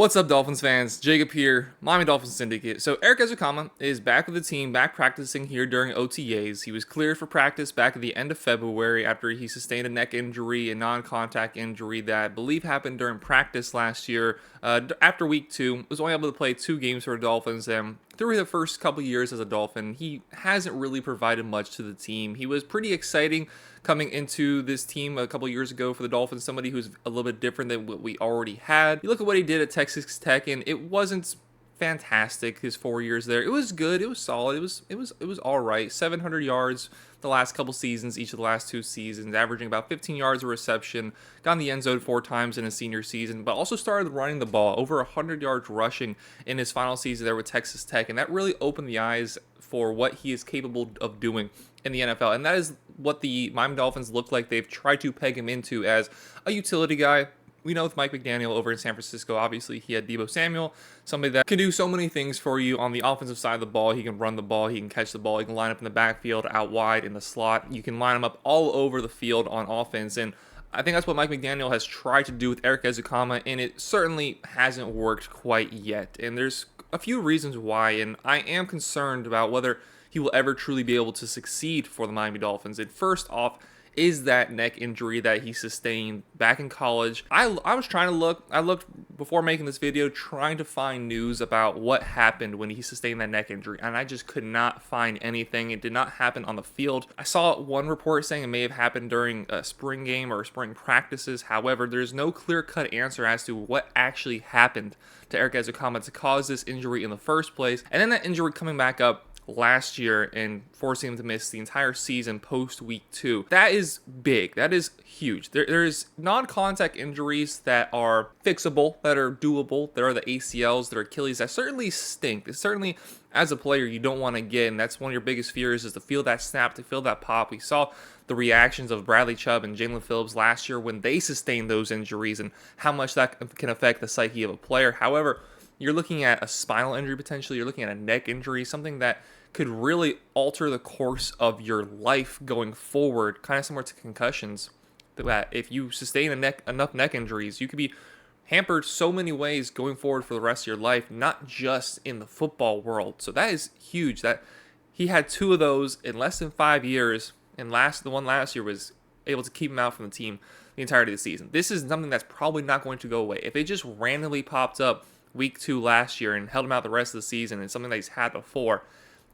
What's up, Dolphins fans? Jacob here, Miami Dolphins Syndicate. So Erik Ezukanma is back with the team, back practicing here during OTAs. He was cleared for practice back at the end of February after he sustained a neck injury, a non-contact injury that I believe happened during practice last year. After week 2, was only able to play 2 games for the Dolphins, and through the first couple years as a Dolphin, he hasn't really provided much to the team. He was pretty exciting coming into this team a couple years ago for the Dolphins, somebody who's a little bit different than what we already had. You look at what he did at Texas Tech, and it wasn't fantastic his 4 years there. It was good, it was solid, it was all right. 700 yards the last couple seasons, each of the last 2 seasons, averaging about 15 yards a reception, got in the end zone 4 times in his senior season, but also started running the ball, over 100 yards rushing in his final season there with Texas Tech, and that really opened the eyes for what he is capable of doing in the NFL, and that is what the Miami Dolphins look like. They've tried to peg him into as a utility guy. We know with Mike McDaniel over in San Francisco, obviously he had Deebo Samuel, somebody that can do so many things for you on the offensive side of the ball. He can run the ball, he can catch the ball, he can line up in the backfield, out wide, in the slot. You can line him up all over the field on offense, and I think that's what Mike McDaniel has tried to do with Erik Ezukanma, and it certainly hasn't worked quite yet. And there's a few reasons why, and I am concerned about whether he will ever truly be able to succeed for the Miami Dolphins. And first off, is that neck injury that he sustained back in college. I was trying to look. I looked before making this video, trying to find news about what happened when he sustained that neck injury, and I just could not find anything. It did not happen on the field. I saw one report saying it may have happened during a spring game or spring practices. However, there's no clear-cut answer as to what actually happened to Erik Ezukanma to cause this injury in the first place, and then that injury coming back up last year and forcing him to miss the entire season post week 2. That is big. That is huge. There's non-contact injuries that are fixable, that are doable. There are the ACLs, there are Achilles that certainly stink. It's certainly, as a player, you don't want to get, and that's one of your biggest fears, is to feel that snap, to feel that pop. We saw the reactions of Bradley Chubb and Jalen Phillips last year when they sustained those injuries and how much that can affect the psyche of a player. However, you're looking at a spinal injury potentially, you're looking at a neck injury, something that could really alter the course of your life going forward, kind of similar to concussions. That if you sustain enough neck injuries, you could be hampered so many ways going forward for the rest of your life, not just in the football world. So that is huge. That he had 2 of those in less than 5 years, and the one last year was able to keep him out from the team the entirety of the season. This is something that's probably not going to go away. If it just randomly popped up week 2 last year and held him out the rest of the season, and something that he's had before,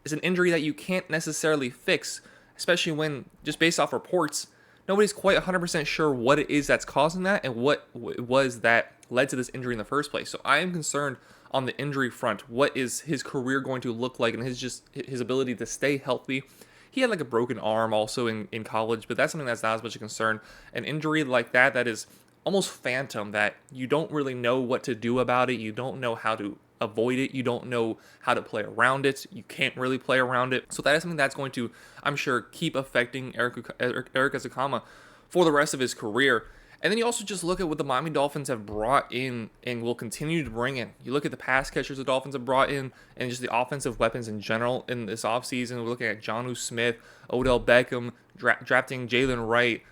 it's an injury that you can't necessarily fix, especially when, just based off reports, nobody's quite 100% sure what it is that's causing that and what it was that led to this injury in the first place. So I am concerned on the injury front. What is his career going to look like, and his ability to stay healthy? He had like a broken arm also in college, but that's something that's not as much a concern. An injury like that is almost phantom, that you don't really know what to do about it. You don't know how to avoid it. You don't know how to play around it. You can't really play around it. So that is something that's going to, I'm sure, keep affecting Erik Ezukanma for the rest of his career. And then you also just look at what the Miami Dolphins have brought in and will continue to bring in. You look at the pass catchers the Dolphins have brought in and just the offensive weapons in general in this offseason. We're looking at Jonnu Smith, Odell Beckham, drafting Jalen Wright,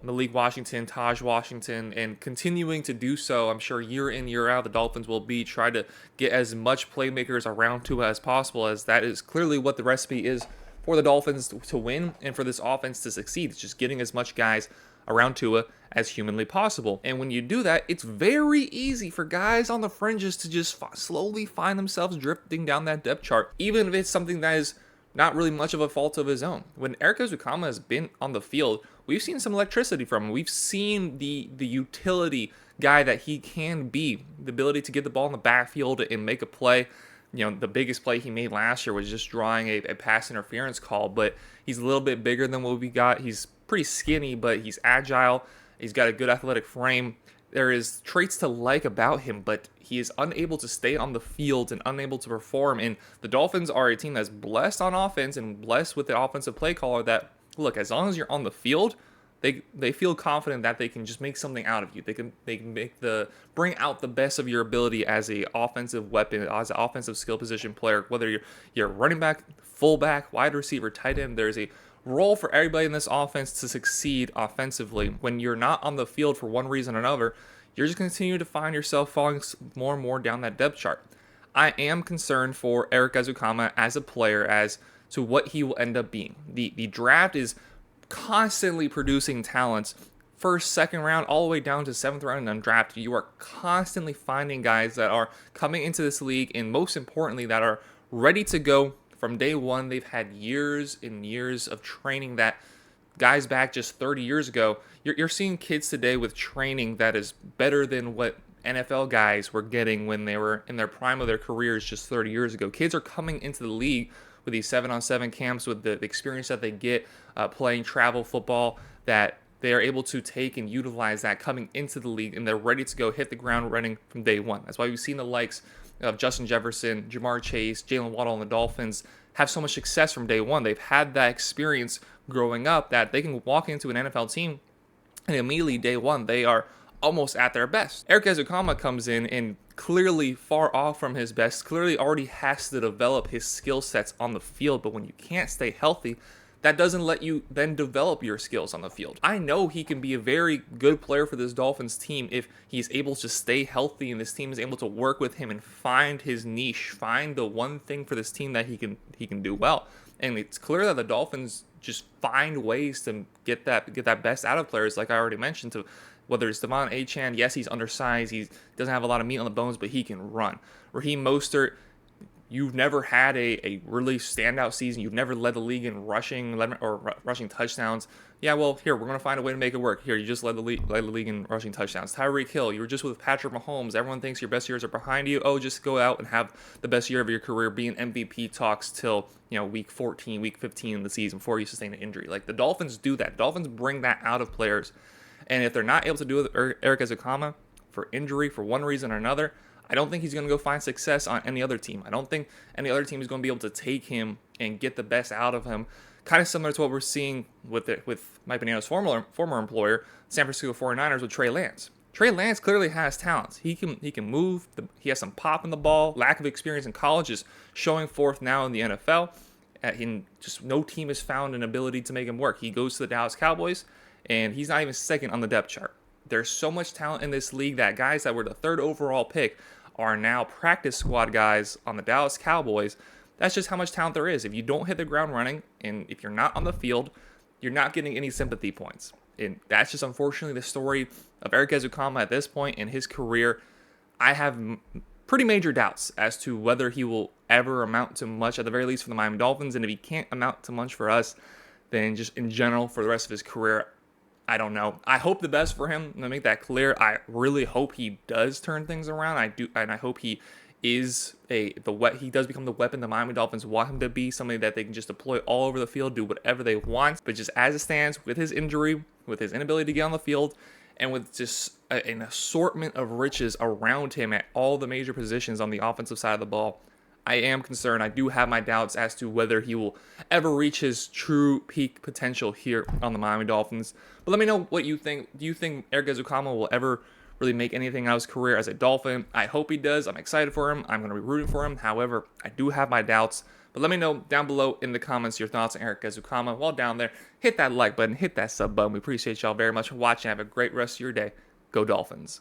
Malik Washington, Taj Washington, and continuing to do so. I'm sure year in, year out, the Dolphins will be trying to get as much playmakers around Tua as possible, as that is clearly what the recipe is for the Dolphins to win and for this offense to succeed. It's just getting as much guys around Tua as humanly possible. And when you do that, it's very easy for guys on the fringes to just slowly find themselves drifting down that depth chart, even if it's something that is not really much of a fault of his own. When Erik Ezukanma has been on the field, we've seen some electricity from him. We've seen the utility guy that he can be, the ability to get the ball in the backfield and make a play. You know, the biggest play he made last year was just drawing a pass interference call, but he's a little bit bigger than what we got. He's pretty skinny, but he's agile. He's got a good athletic frame. There is traits to like about him, but he is unable to stay on the field and unable to perform. And the Dolphins are a team that's blessed on offense and blessed with the offensive play caller that, look, as long as you're on the field, they feel confident that they can just make something out of you. They can bring out the best of your ability as a offensive weapon, as an offensive skill position player. Whether you're running back, fullback, wide receiver, tight end, there's a role for everybody in this offense to succeed offensively. When you're not on the field for one reason or another, you're just continue to find yourself falling more and more down that depth chart. I am concerned for Erik Ezukanma as a player as to what he will end up being. The draft is constantly producing talents, first, second round, all the way down to seventh round and undrafted. You are constantly finding guys that are coming into this league, and most importantly, that are ready to go from day one. They've had years and years of training that guys back just 30 years ago. You're seeing kids today with training that is better than what NFL guys were getting when they were in their prime of their careers just 30 years ago. Kids are coming into the league with these 7-on-7 camps, with the experience that they get playing travel football, that they are able to take and utilize that coming into the league, and they're ready to go hit the ground running from day one. That's why we've seen the likes of Justin Jefferson, Jamar Chase, Jalen Waddle, and the Dolphins have so much success from day one. They've had that experience growing up that they can walk into an NFL team and immediately day one they are almost at their best. Erik Ezukanma comes in and clearly far off from his best, clearly already has to develop his skill sets on the field, but when you can't stay healthy, that doesn't let you then develop your skills on the field. I know he can be a very good player for this Dolphins team if he's able to stay healthy and this team is able to work with him and find his niche, find the one thing for this team that he can do well. And it's clear that the Dolphins just find ways to get that best out of players, like I already mentioned, to whether it's Devon Achane. Yes, he's undersized, he doesn't have a lot of meat on the bones, but he can run. Raheem Mostert, you've never had a really standout season. You've never led the league in rushing touchdowns. Yeah, well, here, we're going to find a way to make it work. Here, you just led the league in rushing touchdowns. Tyreek Hill, you were just with Patrick Mahomes. Everyone thinks your best years are behind you. Oh, just go out and have the best year of your career, be in MVP talks till, week 14, week 15 in the season before you sustain an injury. Like, the Dolphins do that. Dolphins bring that out of players. And if they're not able to do it with Erik Ezukanma for injury, for one reason or another, I don't think he's going to go find success on any other team. I don't think any other team is going to be able to take him and get the best out of him. Kind of similar to what we're seeing with Mike Bonanno's former employer, San Francisco 49ers, with Trey Lance. Trey Lance clearly has talents. He can move. He has some pop in the ball. Lack of experience in college is showing forth now in the NFL. Just no team has found an ability to make him work. He goes to the Dallas Cowboys, and he's not even second on the depth chart. There's so much talent in this league that guys that were the third overall pick are now practice squad guys on the Dallas Cowboys. That's just how much talent there is. If you don't hit the ground running, and if you're not on the field, you're not getting any sympathy points. And that's just unfortunately the story of Erik Ezukanma at this point in his career. I have pretty major doubts as to whether he will ever amount to much, at the very least for the Miami Dolphins. And if he can't amount to much for us, then just in general for the rest of his career, I don't know. I hope the best for him. Let me make that clear. I really hope he does turn things around. I do, and I hope he is he does become the weapon the Miami Dolphins want him to be, somebody that they can just deploy all over the field, do whatever they want. But just as it stands, with his injury, with his inability to get on the field, and with just an assortment of riches around him at all the major positions on the offensive side of the ball, I am concerned. I do have my doubts as to whether he will ever reach his true peak potential here on the Miami Dolphins. But let me know what you think. Do you think Erik Ezukanma will ever really make anything out of his career as a Dolphin? I hope he does. I'm excited for him. I'm going to be rooting for him. However, I do have my doubts. But let me know down below in the comments your thoughts on Erik Ezukanma. While down there, hit that like button, hit that sub button. We appreciate y'all very much for watching. Have a great rest of your day. Go Dolphins.